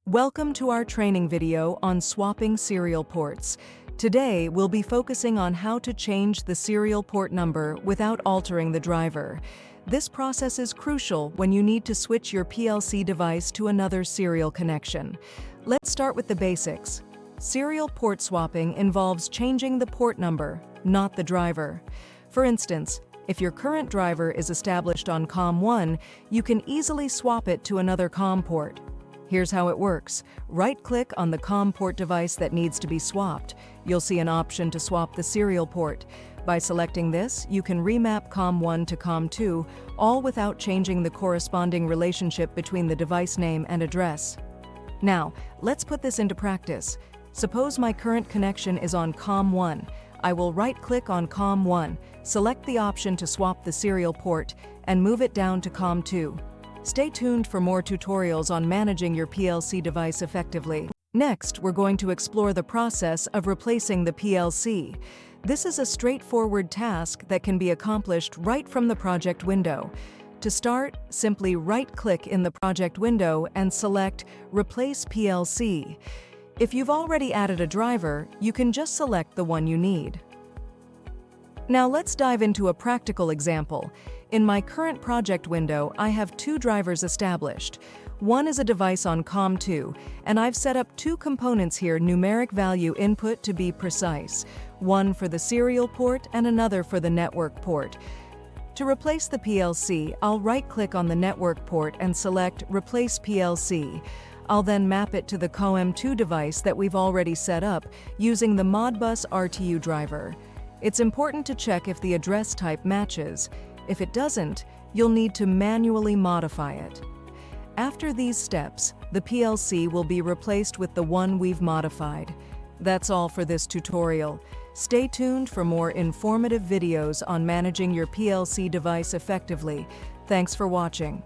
Welcome to our training video on swapping serial ports. Today, we'll be focusing on how to change the serial port number without altering the driver. This process is crucial when you need to switch your PLC device to another serial connection. Let's start with the basics. Serial port swapping involves changing the port number, not the driver. For instance, if your current driver is established on COM1, you can easily swap it to another COM port. Here's how it works. Right-click on the COM port device that needs to be swapped. You'll see an option to swap the serial port. By selecting this, you can remap COM1 to COM2, all without changing the corresponding relationship between the device name and address. Now, let's put this into practice. Suppose my current connection is on COM1. I will right-click on COM1, select the option to swap the serial port, and move it down to COM2. Stay tuned for more tutorials on managing your PLC device effectively. Next, we're going to explore the process of replacing the PLC. This is a straightforward task that can be accomplished right from the project window. To start, simply right-click in the project window and select Replace PLC. If you've already added a driver, you can just select the one you need. Now let's dive into a practical example. In my current project window, I have two drivers established. One is a device on COM2, and I've set up two components here, numeric value input to be precise, one for the serial port and another for the network port. To replace the PLC, I'll right-click on the network port and select Replace PLC. I'll then map it to the COM2 device that we've already set up using the Modbus RTU driver. It's important to check if the address type matches. If it doesn't, you'll need to manually modify it. After these steps, the PLC will be replaced with the one we've modified. That's all for this tutorial. Stay tuned for more informative videos on managing your PLC device effectively. Thanks for watching.